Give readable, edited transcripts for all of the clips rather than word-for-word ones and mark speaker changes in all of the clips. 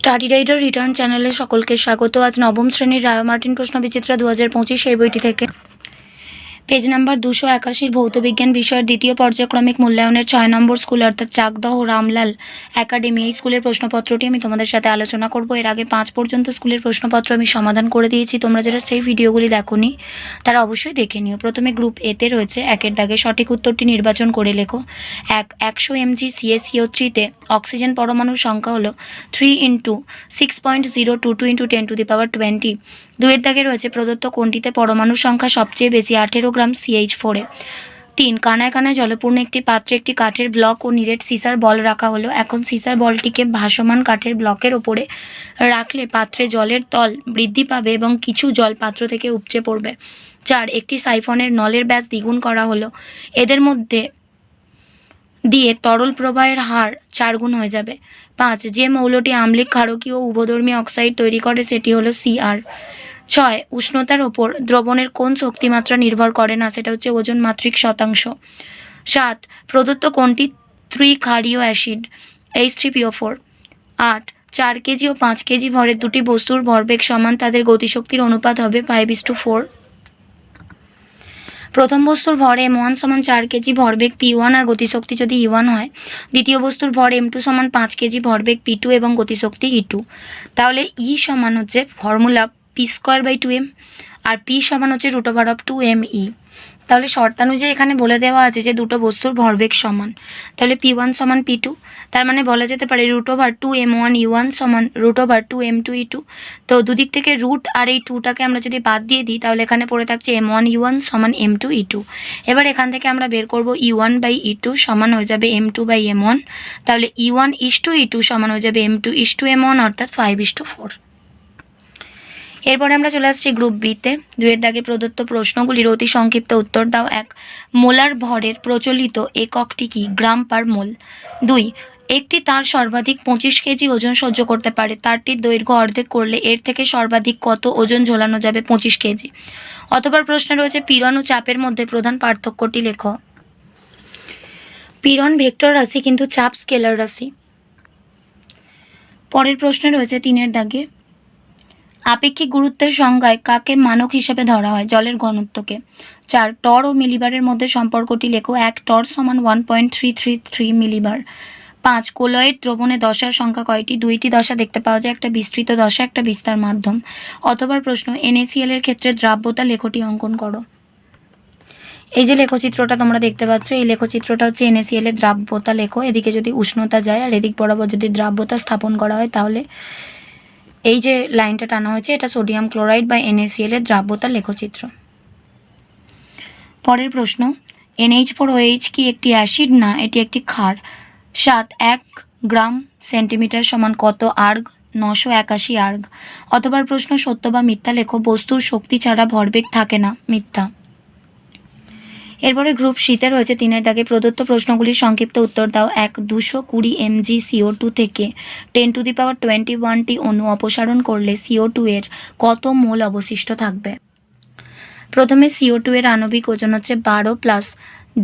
Speaker 1: Study rider return চ্যানেলে সকলকে স্বাগত। আজ নবম শ্রেণীর রায় মার্টিন প্রশ্ন বিচিত্রা 2025 এই বইটি থেকে পেজ নাম্বার 281 ভৌতবিজ্ঞান বিষয়ের দ্বিতীয় পর্যায়ক্রমিক মূল্যায়নের 6 নম্বর স্কুল অর্থাৎ চাকদহ রামলাল একাডেমি এই স্কুলের প্রশ্নপত্রটি আমি তোমাদের সাথে আলোচনা করব। এর আগে 5 পর্যন্ত স্কুলের প্রশ্নপত্র আমি সমাধান করে দিয়েছি, তোমরা যারা সেই ভিডিওগুলি দেখোনি তারা অবশ্যই দেখে নিও। প্রথমে গ্রুপ এতে রয়েছে একের দাগে সঠিক উত্তরটি নির্বাচন করে লেখো। 100 mg CaCO3-তে অক্সিজেন পরমাণুর সংখ্যা হলো 3 × 6.022 × 10⁻20। দুয়ের দাগে রয়েছে প্রদত্ত কোনটিতে পরমাণুর সংখ্যা সবচেয়ে বেশি 18 গ্রাম CH4-এ। 3 কানায় কানায় জলপূর্ণ একটি পাত্রে একটি কাঠের ব্লক ও নিরেট সিসার বল রাখা হলো। এখন সিসার বলটিকে ভাসমান কাঠের ব্লকের ওপরে রাখলে পাত্রে জলের তল বৃদ্ধি পাবে এবং কিছু জল পাত্র থেকে উপচে পড়বে। 4 একটি সাইফনের নলের ব্যাস দ্বিগুণ করা হলো। এদের মধ্যে দিয়ে তরল প্রবাহের হার 4 গুণ হয়ে যাবে। 5 যে মৌলটি আম্লিক ক্ষারকীয় ও উভধর্মী অক্সাইড তৈরি করে সেটি হলো Cr। 6 উষ্ণতার ওপর দ্রবণের কোন শক্তিমাত্রা নির্ভর করে না, সেটা হচ্ছে ওজন মাত্রিক শতাংশ। 7 প্রদত্ত কোনটি ত্রিক্ষারীয় অ্যাসিড H3PO4। 8 4 কেজি ও 5 কেজি ভরের দুটি বস্তুর ভরবেগ সমান, তাদের গতিশক্তির অনুপাত হবে 5:4। প্রথম বস্তুর ভর m1 সমান 4 কেজি, ভরবেগ p1 আর গতিশক্তি যদি e1 হয়। দ্বিতীয় বস্তুর ভর m2 সমান 5 কেজি, ভরবেগ p2 এবং গতিশক্তি e2। তাহলে e সমান হচ্ছে ফর্মুলা p²/2m আর p সমান হচ্ছে √2me। তাহলে শর্তানুযায়ী এখানে বলে দেওয়া আছে যে দুটো বস্তুর ভরবেগ সমান, তাহলে p1 সমান p2, তার মানে বলা যেতে পারে √2m1e1 সমান √2m2e2। তো দুদিক থেকে রুট আর এই 2টাকে আমরা যদি বাদ দিয়ে দিই তাহলে এখানে পড়ে থাকছে m1e1 সমান m2e2। এবার এখান থেকে আমরা বের করব e1/e2 সমান হয়ে যাবে m2/m1, তাহলে e1:e2 সমান হয়ে যাবে m2:m1 অর্থাৎ 5:4। এরপরে আমরা চলে আসছি গ্রুপ বিতে। দুয়ের দাগে প্রদত্ত প্রশ্নগুলির অতি সংক্ষিপ্ত উত্তর দাও। 1 মোলার ভরের প্রচলিত এককটি কি? গ্রাম পার মোল। 2 একটি তার সর্বাধিক 25 কেজি ওজন সহ্য করতে পারে, তারটির দৈর্ঘ্য অর্ধেক করলে এর থেকে সর্বাধিক কত ওজন ঝোলানো যাবে? 25 কেজি। অথবা প্রশ্নে রয়েছে পীড়ন ও চাপের মধ্যে প্রধান পার্থক্যটি লেখো। পীড়ন ভেক্টর রাশি কিন্তু চাপ স্কেলার রাশি। পরের প্রশ্নে রয়েছে 3-এর দাগে আপেক্ষিক গুরুত্বের সংজ্ঞায় কাকে মানক হিসেবে ধরা হয়? জলের ঘনত্বকে। 4 টর ও মিলিবারের মধ্যে সম্পর্কটি লেখো। 1 টর সমান 1.333 মিলিবার। 5 কোলয়েড দ্রবণে দশার সংখ্যা কয়টি? 2টি দশা দেখতে পাওয়া যায়, একটা বিস্তৃত দশা একটা বিস্তার মাধ্যম। অথবা প্রশ্ন NaCl এর ক্ষেত্রে দ্রাব্যতা লেখটি অঙ্কন করো। এই যে লেখচিত্রটা তোমরা দেখতে পাচ্ছ, এই লেখচিত্রটা হচ্ছে NaCl এর দ্রাব্যতা লেখো। এদিকে যদি উষ্ণতা যায় আর এদিক বরাবর যদি দ্রাব্যতা স্থাপন করা হয় তাহলে এই যে লাইনটা টানা হয়েছে এটা সোডিয়াম ক্লোরাইড বা NaCl এর দ্রাব্যতা লেখচিত্র। পরের প্রশ্ন NH4OH কি একটি অ্যাসিড? না, এটি একটি ক্ষার। 7 1 গ্রাম সেন্টিমিটার সমান কত আর্গ? 981 আর্গ। অথবা প্রশ্ন সত্য বা মিথ্যা লেখো। বস্তুর শক্তি ছাড়া ভরবেগ থাকে না, মিথ্যা। এরপরে গ্রুপ শীতে রয়েছে 3-এর দাগে প্রদত্ত প্রশ্নগুলির সংক্ষিপ্ত উত্তর দাও। 1 220 mg CO2 থেকে 10⁻21টি অণু অপসারণ করলে CO2 এর কত মোল অবশিষ্ট থাকবে? প্রথমে CO2 এর আণবিক ওজন হচ্ছে 12 প্লাস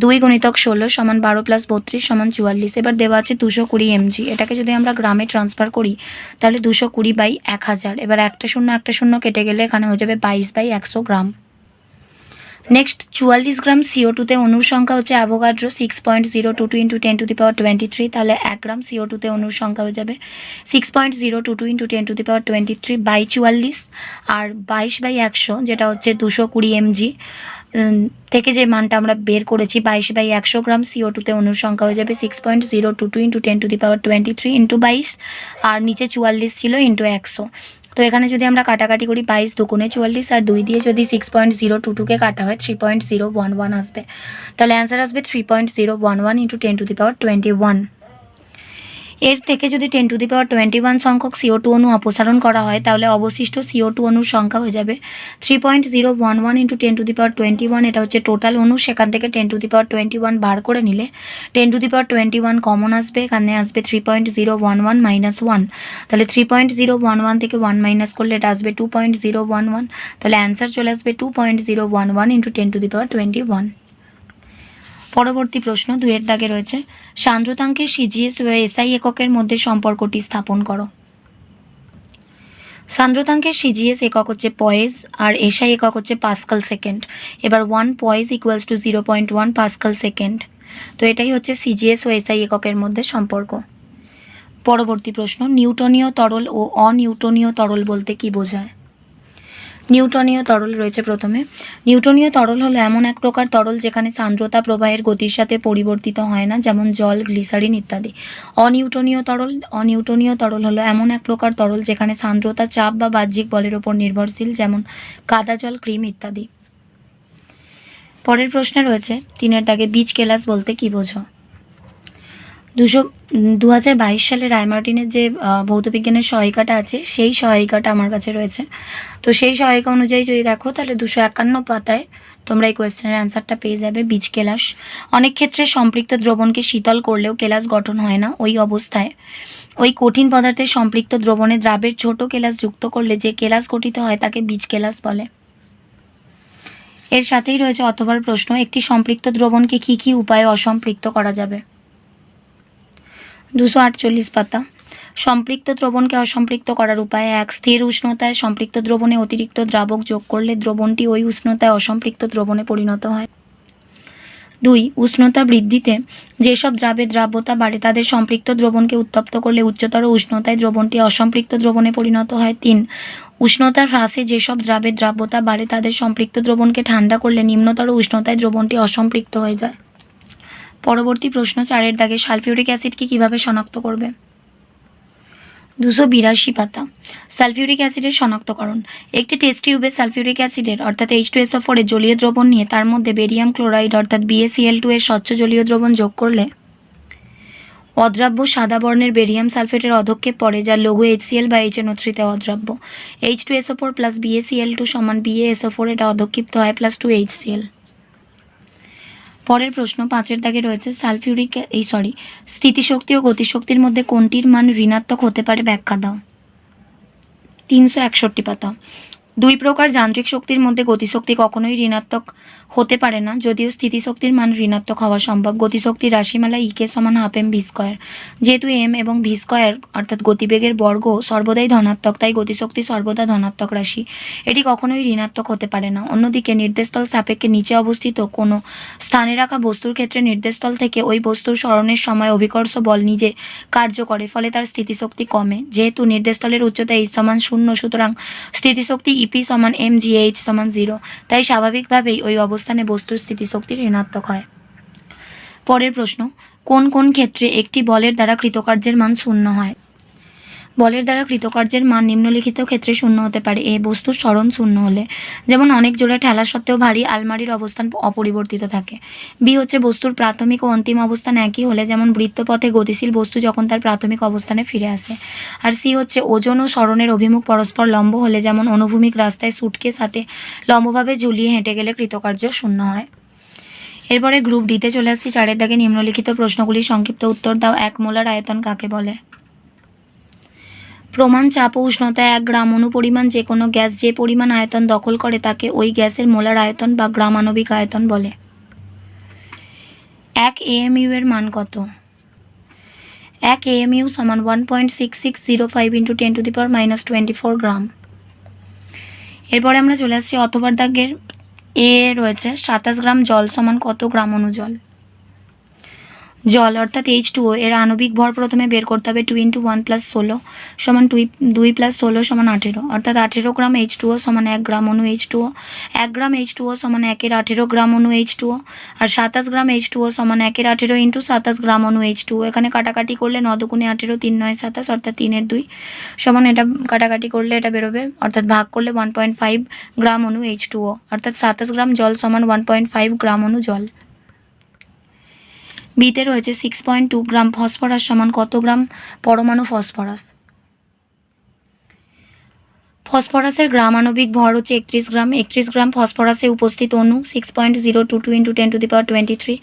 Speaker 1: 2 × 16 সমান 12 প্লাস 32 সমান 44। এবার দেওয়া আছে 220 mg, এটাকে যদি আমরা গ্রামে ট্রান্সফার করি তাহলে 220/1000। এবার একটা শূন্য কেটে গেলে এখানে হয়ে যাবে 22/100 গ্রাম। নেক্সট 44 গ্রাম CO2-তে অণুর সংখ্যা হচ্ছে অ্যাভোগাড্রো 6.022 × 10⁻23, তাহলে 1 গ্রাম CO2-তে অণুর সংখ্যা হয়ে যাবে 6.022 × 10⁻23/44। আর 22/100 যেটা হচ্ছে 220 mg থেকে যে মানটা আমরা বের করেছি 22/100 গ্রাম CO2-তে অণুর সংখ্যা হয়ে যাবে 6.022 × 10⁻23 × 22, আর নিচে 44 ছিল × 100। তো এখানে যদি আমরা কাটাকাটি করি 22 দুগুণে 44 আর 2 দিয়ে যদি 6.022কে কাটা হয় 3.011 আসবে। তাহলে অ্যান্সার আসবে 3.011 × 10⁻21। এর থেকে যদি 10⁻21 সংখ্যক CO2 অণু অপসারণ করা হয় তাহলে অবশিষ্ট CO2 অণুর সংখ্যা হয়ে যাবে 3.011 × 10⁻21। এটা হচ্ছে টোটাল অণু, সেখান থেকে 10⁻21 বার করে নিলে 10⁻21 কমন আসবে, এখানে আসবে 3.011 - 1, তাহলে 3.011 থেকে 1 মাইনাস করলে এটা আসবে 2.011, তাহলে অ্যান্সার চলে আসবে 2.011 × 10⁻21। পরবর্তী প্রশ্ন 2-এর দাগে রয়েছে সান্দ্রতাঙ্কের CGS ও SI এককের মধ্যে সম্পর্কটি স্থাপন করো। সান্দ্রতাঙ্কের সিজিএস একক হচ্ছে পয়েজ আর এসআই একক হচ্ছে পাস্কাল সেকেন্ড। এবার 1 পয়েজ ইকুয়ালস টু 0.1 পাস্কাল সেকেন্ড। তো এটাই হচ্ছে সিজিএস ও এসআই এককের মধ্যে সম্পর্ক। পরবর্তী প্রশ্ন, নিউটনীয় তরল ও অনিউটনীয় তরল বলতে কি বোঝায়? নিউটনীয় তরল রয়েছে প্রথমে। নিউটনীয় তরল হলো এমন এক প্রকার তরল যেখানে সান্দ্রতা প্রবাহের গতির সাথে পরিবর্তিত হয় না, যেমন জল, গ্লিসারিন ইত্যাদি। অনিউটনীয় তরল হলো এমন এক প্রকার তরল যেখানে সান্দ্রতা চাপ বা বাহ্যিক বলের উপর নির্ভরশীল, যেমন কাদা জল, ক্রিম ইত্যাদি। পরের প্রশ্নে রয়েছে 3 দাগে বীজ কেলাস বলতে কি বোঝো? 2022 সালে রায়মার্টিনের যে ভৌতবিজ্ঞানের সহায়িকাটা আছে সেই সহায়িকাটা আমার কাছে রয়েছে। তো সেই সহায়িকা অনুযায়ী যদি দেখো তাহলে 251 পাতায় তোমরা এই কোয়েশ্চেনের অ্যান্সারটা পেয়ে যাবে। বীজ কেলাস অনেক ক্ষেত্রে সম্পৃক্ত দ্রবণকে শীতল করলেও কেলাস গঠন হয় না। ওই অবস্থায় ওই কঠিন পদার্থের সম্পৃক্ত দ্রবণে দ্রাবের ছোট কেলাস যুক্ত করলে যে কেলাস গঠিত হয় তাকে বীজ কেলাস বলে। এর সাথেই রয়েছে অথবার প্রশ্ন, একটি সম্পৃক্ত দ্রবণকে কী কী উপায়ে অসম্পৃক্ত করা যাবে? 248 পাতা। সম্পৃক্ত দ্রবণকে অসম্পৃক্ত করার উপায়: 1 স্থির উষ্ণতায় সম্পৃক্ত দ্রবণে অতিরিক্ত দ্রাবক যোগ করলে দ্রবণটি ওই উষ্ণতায় অসম্পৃক্ত দ্রবণে পরিণত হয়। 2 উষ্ণতা বৃদ্ধিতে যেসব দ্রাবের দ্রাব্যতা বাড়ে তাদের সম্পৃক্ত দ্রবণকে উত্তপ্ত করলে উচ্চতর উষ্ণতায় দ্রবণটি অসম্পৃক্ত দ্রবণে পরিণত হয়। 3 উষ্ণতার হ্রাসে যেসব দ্রাবের দ্রাব্যতা বাড়ে তাদের সম্পৃক্ত দ্রবণকে ঠান্ডা করলে নিম্নতর উষ্ণতায় দ্রবণটি অসম্পৃক্ত হয়ে যায়। পরবর্তী প্রশ্ন 4 দাগে সালফিউরিক অ্যাসিডকে কিভাবে শনাক্ত করবে? 282 পাতা। সালফিউরিক অ্যাসিডের শনাক্তকরণ: একটি টেস্ট টিউবে সালফিউরিক অ্যাসিডের অর্থাৎ H2SO4 এর জলীয় দ্রবণ নিয়ে তার মধ্যে বেরিয়াম ক্লোরাইড অর্থাৎ BaCl2 এর স্বচ্ছ জলীয় দ্রবণ যোগ করলে অদ্রাব্য সাদা বর্ণের বেরিয়াম সালফেটের অধক্ষেপ পড়ে, যা লঘু HCl বা HNO3 তে অদ্রাব্য। H2SO4 প্লাস BaCl2 সমান BaSO4, এটা অধক্ষিপ্ত হয় প্লাস 2HCl। পরের প্রশ্ন 5 দাগে রয়েছে স্থিতিশক্তি ও গতিশক্তির মধ্যে কোনটির মান ঋণাত্মক হতে পারে ব্যাখ্যা দাও। 361 পাতা। 2 প্রকার যান্ত্রিক শক্তির মধ্যে গতিশক্তি কখনোই ঋণাত্মক হতে পারে না, যদিও স্থিতিশক্তির মান ঋণাত্মক হওয়া সম্ভব। গতিশক্তির রাশিমালা E সমান হাফ mv স্কয়ার। যেহেতু m এবং v স্কয়ার অর্থাৎ গতিবেগের বর্গ সর্বদাই ধনাত্মক, তাই গতিশক্তি সর্বদা ধনাত্মক রাশি, এটি কখনোই ঋণাত্মক হতে পারে না। অন্যদিকে নির্দেশতল সাপেক্ষে নিচে অবস্থিত কোনো স্থানে রাখা বস্তুর ক্ষেত্রে নির্দেশতল থেকে ওই বস্তুর সরণের সময় অভিকর্ষ বল নিজে কার্য করে, ফলে তার স্থিতিশক্তি কমে। যেহেতু নির্দেশতলের উচ্চতা h সমান 0, সুতরাং স্থিতিশক্তি EP সমান mgh সমান 0, তাই স্বাভাবিকভাবেই ওই অবস্থানে বস্তুর স্থিতিশক্তি ঋণাত্মক হয়। পরের প্রশ্ন, কোন কোন ক্ষেত্রে একটি বলের দ্বারা কৃতকার্যের মান 0 হয়? বলের দ্বারা কৃতকার্যের মান নিম্নলিখিত ক্ষেত্রে 0 হতে পারে: এ বস্তুর সরণ 0 হলে, যেমন অনেক জোরে ঠেলা সত্ত্বেও ভারী আলমারির অবস্থান অপরিবর্তিত থাকে। বি হচ্ছে বস্তুর প্রাথমিক ও অন্তিম অবস্থান একই হলে, যেমন বৃত্তপথে গতিশীল বস্তু যখন তার প্রাথমিক অবস্থানে ফিরে আসে। আর সি হচ্ছে ওজন ও সরণের অভিমুখ পরস্পর লম্ব হলে, যেমন অনুভূমিক রাস্তায় সুটকেস হাতে লম্বভাবে ঝুলিয়ে হেঁটে গেলে কৃতকার্য 0 হয়। এরপরে গ্রুপ ডিতে চলে আসছি। 4 দাগে নিম্নলিখিত প্রশ্নগুলির সংক্ষিপ্ত উত্তর দাও। 1 মোলার আয়তন কাকে বলে? প্রমাণ: চাপ ও উষ্ণতায় 1 গ্রাম অণু পরিমাণ যে কোনো গ্যাস যে পরিমাণ আয়তন দখল করে তাকে ওই গ্যাসের মোলার আয়তন বা গ্রাম আণবিক আয়তন বলে। 1 AMU এর মান কত? 1 AMU সমান 1.6605 × 10⁻⁻24 গ্রাম। এরপরে আমরা চলে আসছি অথবার দাগের এ রয়েছে 27 গ্রাম জল সমান কত গ্রাম অণু জল? জল অর্থাৎ H2O এর আণবিক ভর প্রথমে বের করতে হবে। 2 × 1 + 16 সমান 2 + 16 সমান 18, অর্থাৎ 18 গ্রাম H2O সমান 1 গ্রাম অণু H2O। 1 গ্রাম H2O সমান 1 এর 18 গ্রাম অণু H2O। আর 27 গ্রাম H2O সমান 1 এর 18 × 27 গ্রাম অণু H2O। এখানে কাটাকাটি করলে 9 × 18 3 × 9 = 27, অর্থাৎ 3 এর 2 সমান, এটা কাটাকাটি করলে এটা বেরোবে, অর্থাৎ ভাগ করলে 1.5 গ্রাম অণু H2O, অর্থাৎ 27 গ্রাম জল সমান 1.5 গ্রাম অণু জল। বিতে রয়েছে 6.2 গ্রাম ফসফরাস সমান কত গ্রাম পরমাণু ফসফরাস? ফসফরাসের গ্রাম আণবিক ভর হচ্ছে 31 গ্রাম। 31 গ্রাম ফসফরাসে উপস্থিত অণু 6.022 × 10⁻23।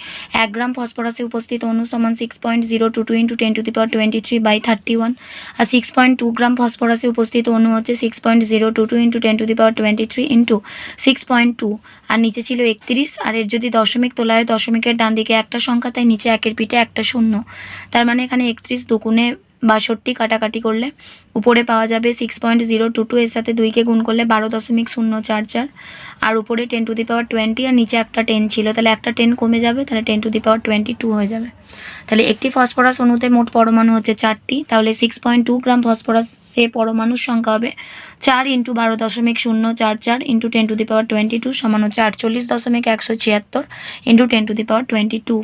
Speaker 1: 1 গ্রাম ফসফরাসে উপস্থিত অণু সমান 6.022 × 10⁻23/31। আর 6.2 গ্রাম ফসফরাসে উপস্থিত অণু হচ্ছে 6.022 × 10⁻23 × 6.2। আর নিচে ছিল 31, আর এর যদি দশমিক তোলা হয় দশমিকের ডান দিকে একটা সংখ্যা, তাই নিচে 1-এর পিঠে একটা শূন্য, তার মানে এখানে 31 দুগুণে 62 কাটাকাটি করলে উপরে পাওয়া যাবে 6.022, এর সাথে 2কে গুণ করলে 12.044, আর উপরে 10⁻20 আর নিচে একটা 10 ছিল, তাহলে একটা 10 কমে যাবে, তাহলে 10⁻22 হয়ে যাবে। তাহলে একটি ফসফরাস অণুতে মোট পরমাণু হচ্ছে 4টি, তাহলে 6.2 গ্রাম ফসফরাসে পরমাণুর সংখ্যা হবে 4 × 12.044 × 10⁻22 সমান হচ্ছে 48.176 × 10⁻22।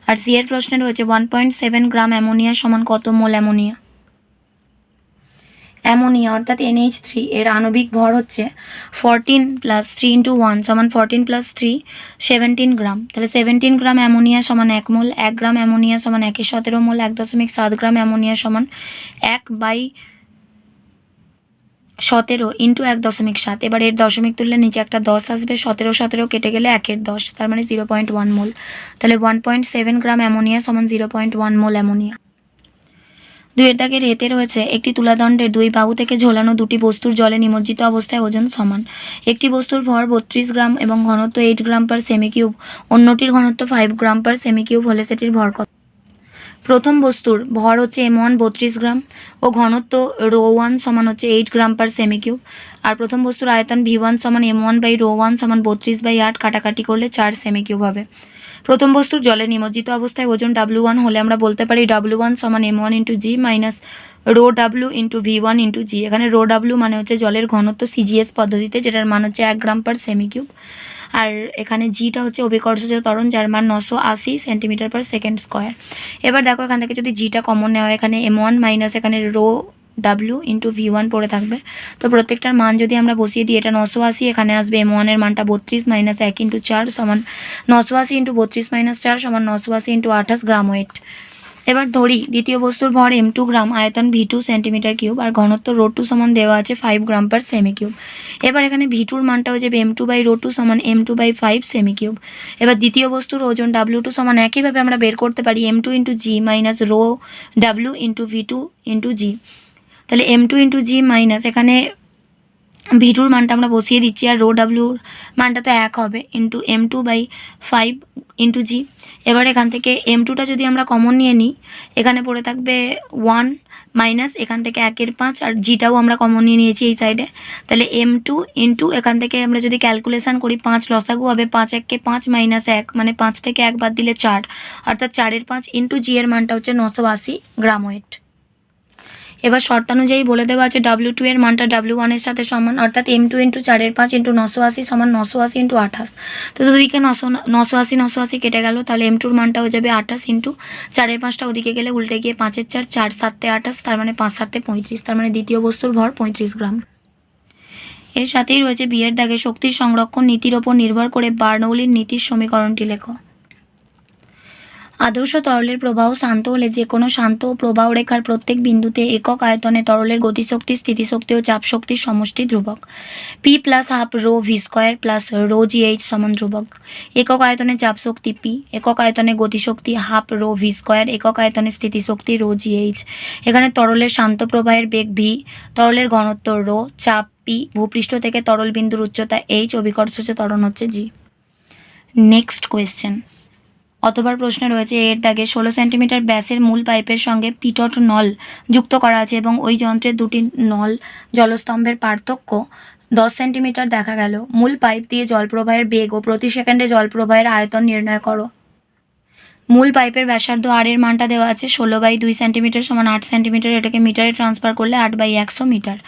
Speaker 1: আর সি এর প্রশ্নে রয়েছে 1.7 গ্রাম অ্যামোনিয়া সমান কত মোল অ্যামোনিয়া। অ্যামোনিয়া অর্থাৎ NH3 এর আণবিক ভর হচ্ছে 14 + 3 × 1 সমান 14 + 3 17 গ্রাম। তাহলে 17 গ্রাম অ্যামোনিয়া সমান 1 মোল, 1 গ্রাম অ্যামোনিয়া সমান 1/17 মোল, 1.7 গ্রাম অ্যামোনিয়া সমান 1/17 × 1.7। এবার এর দশমিক তুললে নিচে একটা 10 আসবে, 17 কেটে গেলে 1-এর 10, তার মানে 0.1 মোল। তাহলে 1.7 গ্রাম অ্যামোনিয়া সমান 0.1 মোল অ্যামোনিয়া। 2-এর দাগের এতে রয়েছে একটি তুলাদণ্ডের 2 বাহু থেকে ঝোলানো দুটি বস্তুর জলে নিমজ্জিত অবস্থায় ওজন সমান। একটি বস্তুর ভর 32 গ্রাম এবং ঘনত্ব 8 গ্রাম পার সেমি কিউব, অন্যটির ঘনত্ব 5 গ্রাম পার সেমি কিউব হলে সেটির ভর কত। প্রথম বস্তুর ভর হচ্ছে M1 32 গ্রাম ও ঘনত্ব ρ1 সমান হচ্ছে 8 গ্রাম পার সেমি কিউব, আর প্রথম বস্তুর আয়তন V1 সমান M1/ρ1 সমান 32/8, কাটাকাটি করলে 4 সেমি কিউব হবে। প্রথম বস্তুর জলে নিমজ্জিত অবস্থায় ওজন W1 হলে আমরা বলতে পারি W1 সমান M1 × G minus ρW × V1 × G। এখানে ρW মানে হচ্ছে জলের ঘনত্ব CGS পদ্ধতিতে, যেটার মান হচ্ছে 1 গ্রাম পার সেমি কিউব, আর এখানে জিটা হচ্ছে অভিকর্ষজ ত্বরণ, যার মান 980 সেন্টিমিটার পার সেকেন্ড স্কোয়ার। এবার দেখো এখান থেকে যদি জিটা কমন নেওয়া হয়, এখানে M1 মাইনাস এখানে ρW × V1 পড়ে থাকবে। তো প্রত্যেকটার মান যদি আমরা বসিয়ে দিই, এটা 980, এখানে আসবে M1 এর মানটা 32 মাইনাস 1 × 4 সমান 980 × 32 মাইনাস 4 সমান 980 × 28 গ্রাম ওয়েট। এবার ধরি দ্বিতীয় বস্তুর ভর M2 গ্রাম, আয়তন V2 সেন্টিমিটার কিউব, আর ঘনত্ব ρ2 সমান দেওয়া আছে 5 গ্রাম পার সেমি কিউব। এবার এখানে V2-র মানটা হয়ে যাবে M2/ρ2 সমান M2/5 সেমি কিউব। এবার দ্বিতীয় বস্তুর ওজন W2 সমান একইভাবে আমরা বের করতে পারি M2 × G minus ρW × V2 × G। তাহলে M2 × G মাইনাস এখানে V2-র মানটা আমরা বসিয়ে দিচ্ছি, আর ρWর মানটা তো 1 হবে, ইন্টু M2/5 × G। এবার এখান থেকে M2টা যদি আমরা কমন নিয়ে নিই, এখানে পড়ে থাকবে 1 মাইনাস এখান থেকে 1-এর 5, আর জিটাও আমরা কমন নিয়ে নিয়েছি এই সাইডে। তাহলে M2 ইন্টু এখান থেকে আমরা যদি ক্যালকুলেশন করি 5 লসাগু হবে, 5 × 1 = 5 মাইনাস 1 মানে 5 থেকে 1 বাদ দিলে 4, অর্থাৎ 4-এর 5 ইন্টু জি এর মানটা হচ্ছে 980 গ্রাম ওয়েট। এবার শর্তানুযায়ী বলে দেওয়া আছে W2 এর মানটা W1 এর সাথে সমান, অর্থাৎ M2 × 4-এর 5 × 980 সমান 980 × 28। তো দুদিকে 980 কেটে গেল, তাহলে M2-র মানটা হয়ে যাবে 28 ইন্টু 4-এর 5টা ওদিকে গেলে উল্টে গিয়ে 5-এর 4, 4 × 7 = 28, তার মানে 5 × 7 = 35, তার মানে দ্বিতীয় বস্তুর ভর 35 গ্রাম। এর সাথেই রয়েছে বিয়ের দাগে শক্তির সংরক্ষণ নীতির ওপর নির্ভর করে বার্নৌলির নীতির সমীকরণটি লেখো। আদর্শ তরলের প্রবাহ শান্ত হলে যে কোনো শান্ত প্রবাহ রেখার প্রত্যেক বিন্দুতে একক আয়তনে তরলের গতিশক্তি, স্থিতিশক্তি ও চাপশক্তির সমষ্টি ধ্রুবক। P + ½ ρV² + ρGH সমান ধ্রুবক। একক আয়তনে চাপশক্তি P, একক আয়তনে গতিশক্তি ½ ρV², একক আয়তনে স্থিতিশক্তি ρGH। এখানে তরলের শান্ত প্রবাহের বেগ V, তরলের ঘনত্ব ρ, চাপ P, ভূপৃষ্ঠ থেকে তরল বিন্দুর উচ্চতা H, অভিকর্ষজ ত্বরণ হচ্ছে G। Next question. অতবার প্রশ্নে রয়েছে এর দাগে 16 সেন্টিমিটার ব্যাসের মূল পাইপের সঙ্গে পিটট নল যুক্ত করা আছে এবং ওই যন্ত্রের দুটি নল জলস্তম্ভের পার্থক্য 10 সেন্টিমিটার দেখা গেল। মূল পাইপ দিয়ে জল প্রবাহের বেগ ও প্রতি সেকেন্ডে জল প্রবাহের আয়তন নির্ণয় করো। মূল পাইপের ব্যাসার্ধ আর এর মানটা দেওয়া আছে 16/2 সেন্টিমিটার সমান 8 সেন্টিমিটার, এটাকে মিটারে ট্রান্সফার করলে 8/100 মিটার।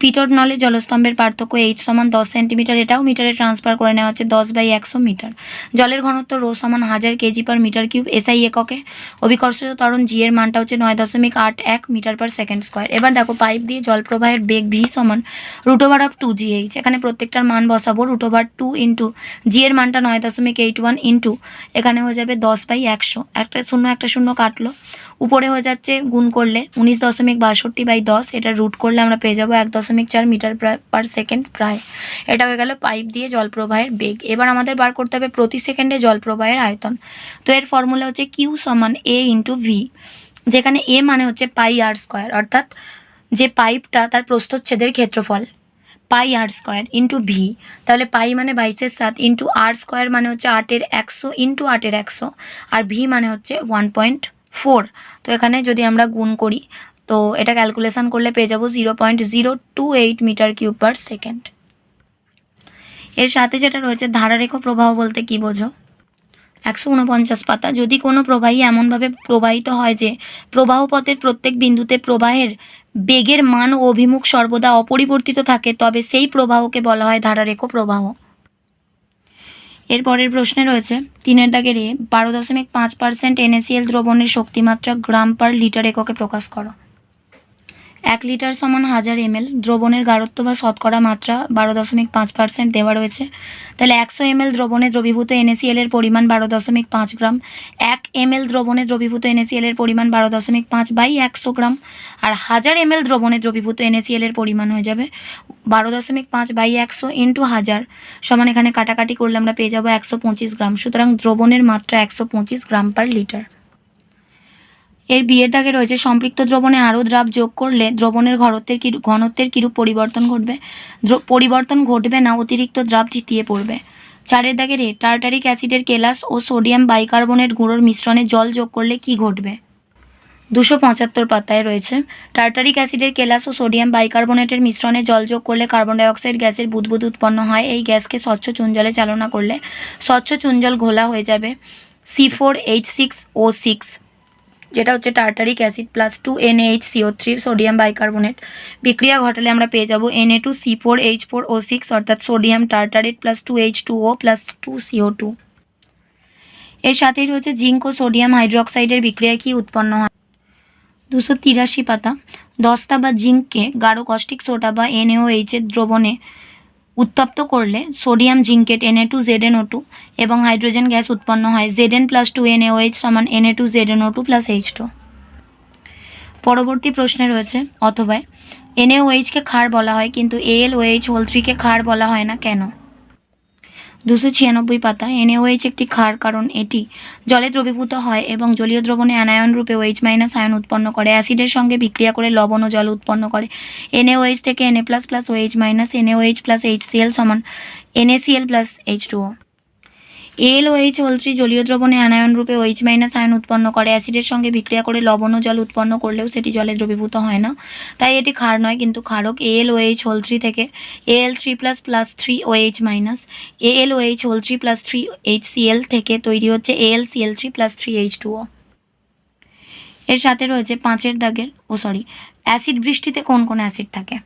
Speaker 1: পিটট নলে জলস্তম্ভের পার্থক্য H সমান 10 সেন্টিমিটার, এটাও মিটারে ট্রান্সফার করে নেওয়া হচ্ছে 10/100 মিটার। জলের ঘনত্ব ρ সমান 1000 kg per metre cube SI এককে। অভিকর্ষজ ত্বরণ G এর মানটা হচ্ছে 9.81 মিটার পার সেকেন্ড স্কোয়ার। এবার দেখো পাইপ দিয়ে জল প্রবাহের বেগ V সমান √2GH। এখানে প্রত্যেকটার মান বসাবো, √2 ইন্টু G এর মানটা 9.81 ইন্টু এখানে হয়ে যাবে 10/100, একটা শূন্য কাটলো, উপরে হয়ে যাচ্ছে গুণ করলে 19.62/10, এটা রুট করলে আমরা পেয়ে যাবো 1.4 মিটার পার সেকেন্ড প্রায়। এটা হয়ে গেল পাইপ দিয়ে জল প্রবাহের বেগ। এবার আমাদের বার করতে হবে প্রতি সেকেন্ডে জল প্রবাহের আয়তন। তো এর ফর্মুলা হচ্ছে Q সমান A × V, যেখানে A মানে হচ্ছে πr², অর্থাৎ যে পাইপটা তার প্রস্থচ্ছেদের ক্ষেত্রফল, πr² ইন্টু V, তাহলে পাই মানে 22/7 ইন্টু r² মানে হচ্ছে 8-এর 100 ইন্টু 8-এর 100, আর V মানে হচ্ছে 1.5। 4। তো এখানে যদি আমরা গুণ করি তো এটা ক্যালকুলেশন করলে পেয়ে যাবো 0.028 মিটার কিউব পার সেকেন্ড। এর সাথে যেটা রয়েছে ধারারেখ প্রবাহ বলতে কি বোঝো? 149 পাতা। যদি কোনো প্রবাহী এমনভাবে প্রবাহিত হয় যে প্রবাহ পথের প্রত্যেক বিন্দুতে প্রবাহের বেগের মান ও অভিমুখ সর্বদা অপরিবর্তিত থাকে তবে সেই প্রবাহকে বলা হয় ধারারেখ প্রবাহ। এর পরের প্রশ্নে রয়েছে 3 দাগের এ 12.5% NaCl দ্রবণের শক্তিমাত্রা গ্রাম পার লিটার এককে প্রকাশ করো। 1 লিটার সমান 1000 ml। দ্রবণের গাঢ়ত্ব বা শতকরা মাত্রা 12.5% দেওয়া রয়েছে। তাহলে 100 ml দ্রবণে দ্রবীভূত NaCl এর পরিমাণ 12.5 গ্রাম। 1 ml দ্রবণে দ্রবীভূত NaCl এর পরিমাণ 12.5 বাই 100 গ্রাম। আর 1000 ml দ্রবণে দ্রবীভূত NaCl এর পরিমাণ হয়ে যাবে 12.5 বাই 100 ইন্টু 1000 সমান, এখানে কাটাকাটি করলে আমরা পেয়ে যাবো 125 গ্রাম। সুতরাং দ্রবণের মাত্রা 125 গ্রাম পার লিটার। এর বিয়ের দাগে রয়েছে সম্পৃক্ত দ্রবণে আরও দ্রাব যোগ করলে দ্রবণের ঘনত্বের কিরূপ পরিবর্তন ঘটবে? পরিবর্তন ঘটবে না, অতিরিক্ত দ্রাব থিতিয়ে পড়বে। 4 দাগের এ টার্টারিক অ্যাসিডের কেলাস ও সোডিয়াম বাইকার্বনেট গুঁড়োর মিশ্রণে জল যোগ করলে কি ঘটবে? 275 পাতায় রয়েছে টার্টারিক অ্যাসিডের কেলাস ও সোডিয়াম বাইকার্বনেটের মিশ্রণে জল যোগ করলে কার্বন ডাইঅক্সাইড গ্যাসের বুদবুদ উৎপন্ন হয়। এই গ্যাসকে স্বচ্ছ চুন জলে চালনা করলে স্বচ্ছ চুন জল ঘোলা হয়ে যাবে C4H6O6, যেটা হচ্ছে tartaric acid plus 2 NaHCO3 sodium bicarbonate. বিক্রিয়া ঘটালে আমরা পেয়ে যাব Na2C4H4O6 অর্থাৎ sodium টার্টারেট plus 2H2O plus 2CO2। এর সাথেই রয়েছে জিঙ্ক ও সোডিয়াম হাইড্রোক্সাইডের বিক্রিয়ায় কি উৎপন্ন হয়? 283 পাতা। দস্তা বা জিঙ্ককে গাঢ় কস্টিক সোডা বা NaOH এর দ্রবণে উত্তপ্ত করলে সোডিয়াম জিঙ্কেট Na2ZnO2 এবং হাইড্রোজেন গ্যাস উৎপন্ন হয়। Zn প্লাস 2NaOH সমান Na2ZnO2 প্লাস H2। পরবর্তী প্রশ্নে রয়েছে অথবা NaOH-কে ক্ষার বলা হয় কিন্তু AlOH3-কে ক্ষার বলা হয় না কেন? 296 পাতা। NaOH একটি ক্ষার কারণ এটি জলে দ্রবীভূত হয় এবং জলীয় দ্রবণে অ্যানায়ন রূপে OH- আয়ন উৎপন্ন করে। অ্যাসিডের সঙ্গে বিক্রিয়া করে লবণ ও জল উৎপন্ন করে। NaOH থেকে Na plus plus OH minus NaOH plus HCl সমান NaCl প্লাস H2O। AlOH3 জলীয় দ্রবণে অ্যানায়ন রূপে OH- আয়ন উৎপন্ন করে। অ্যাসিডের সঙ্গে বিক্রিয়া করে লবণ ও জল উৎপন্ন করলেও সেটি জলে দ্রবীভূত হয় না, তাই এটি ক্ষার নয় কিন্তু ক্ষারক। AlOH3 থেকে Al3 plus plus 3OH minus AlOH3 plus 3HCl থেকে তৈরি হচ্ছে AlCl3 প্লাস 3H2O। এর সাথে রয়েছে 5 দাগের অ্যাসিড বৃষ্টিতে কোন কোন অ্যাসিড থাকে?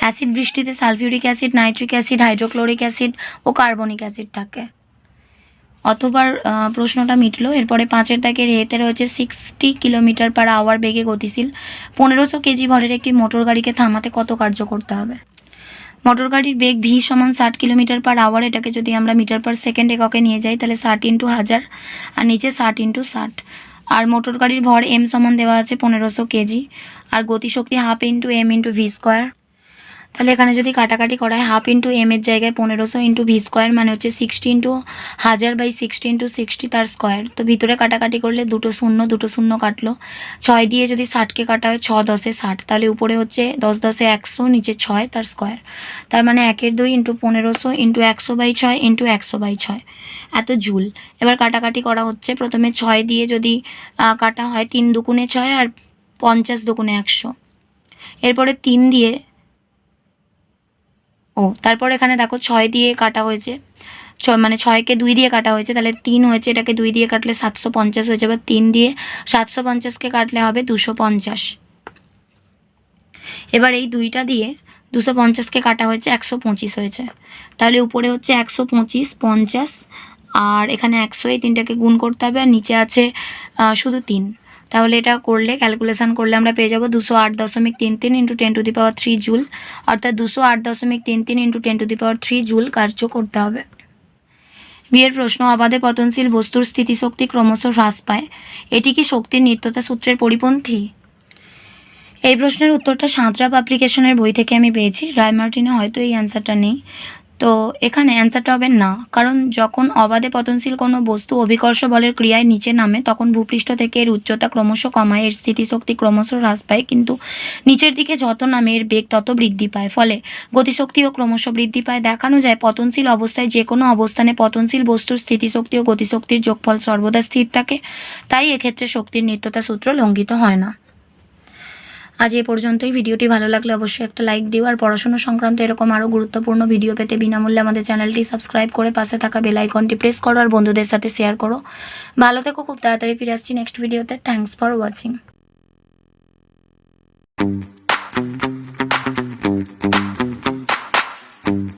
Speaker 1: অ্যাসিড বৃষ্টিতে sulphuric acid, nitric acid, hydrochloric acid ও কার্বনিক অ্যাসিড থাকে। অতবার প্রশ্নটা মিটলো। এরপরে 5 দাগের এতে রয়েছে 60 কিলোমিটার পার আওয়ার বেগে গতিশীল 1500 কেজি ভরের একটি মোটর গাড়িকে থামাতে কত কার্য করতে হবে? মোটর গাড়ির বেগ v সমান 60 কিলোমিটার পার আওয়ার। এটাকে যদি আমরা মিটার পার সেকেন্ড এককে নিয়ে যাই তাহলে 60 ইন্টু 1000 আর নিচে 60 ইন্টু 60। আর মোটর গাড়ির ভর m সমান দেওয়া আছে 1500 কেজি আর গতিশক্তি half into m into V square. তাহলে এখানে যদি কাটাকাটি করা হয় হাফ ইন্টু এম এর জায়গায় 1500 ইন্টু ভি স্কোয়ার মানে হচ্ছে 60 ইন্টু 1000 বাই 60 ইন্টু 60 তার স্কোয়ার। তো ভিতরে কাটাকাটি করলে দুটো শূন্য কাটলো। 6 দিয়ে যদি 60কে কাটা হয় 6 10 60, তাহলে উপরে হচ্ছে 10 10 100 নিচে 6 তার স্কোয়ার। তার মানে 1/2 into 1500 into 100 by 6 into 100 by 6 এত জুল। এবার কাটাকাটি করা হচ্ছে। প্রথমে 6 দিয়ে যদি কাটা হয় 3 দুগুণে 6 আর 50 দুগুণে 100। এরপরে 3 দিয়ে তারপর এখানে দেখো 6 দিয়ে কাটা হয়েছে, মানে 6কে 2 দিয়ে কাটা হয়েছে, তাহলে 3 হয়েছে। এটাকে 2 দিয়ে কাটলে 750 হয়ে যাবে। 3 দিয়ে 750কে কাটলে হবে 250। এবার এই 2টা দিয়ে 250কে কাটা হয়েছে 125 হয়েছে। তাহলে উপরে হচ্ছে 125 50 আর এখানে 100, এই 3টাকে গুণ করতে হবে আর নিচে আছে শুধু 3। তাহলে এটা করলে ক্যালকুলেশন করলে আমরা পেয়ে যাব 208.33 ইন্টু 10⁻³ জুল, অর্থাৎ 208.33 ইন্টু 10⁻³ জুল কার্য করতে হবে। বিয়ের প্রশ্ন অবাধে পতনশীল বস্তুর স্থিতিশক্তি ক্রমশ হ্রাস পায়, এটি কি শক্তির নিত্যতা সূত্রের পরিপন্থী? এই প্রশ্নের উত্তরটা সাঁতরাপ অ্যাপ্লিকেশনের বই থেকে আমি পেয়েছি, রায় মার্টিনে হয়তো এই অ্যান্সারটা নেই। তো এখানে অ্যান্সারটা হবে না, কারণ যখন অবাধে পতনশীল কোনো বস্তু অভিকর্ষ বলের ক্রিয়ায় নিচে নামে তখন ভূপৃষ্ঠ থেকে এর উচ্চতা ক্রমশ কমায়, এর স্থিতিশক্তি ক্রমশ হ্রাস পায়, কিন্তু নিচের দিকে যত নামে এর বেগ তত বৃদ্ধি পায়, ফলে গতিশক্তিও ক্রমশ বৃদ্ধি পায়। দেখানো যায় পতনশীল অবস্থায় যে কোনো অবস্থানে পতনশীল বস্তুর স্থিতিশক্তি ও গতিশক্তির যোগফল সর্বদা স্থির থাকে, তাই এক্ষেত্রে শক্তির নিত্যতা সূত্র লঙ্ঘিত হয় না। আজ এ পর্যন্তই। ভিডিওটি ভালো লাগলে অবশ্যই একটা লাইক দিও, আর পড়াশোনা সংক্রান্ত এরকম আরও গুরুত্বপূর্ণ ভিডিও পেতে বিনামূল্যে আমাদের চ্যানেলটি সাবস্ক্রাইব করে পাশে থাকা বেল আইকনটি প্রেস করো আর বন্ধুদের সাথে শেয়ার করো। ভালো থেকো, খুব তাড়াতাড়ি ফিরে আসছি নেক্সট ভিডিওতে। Thanks for watching.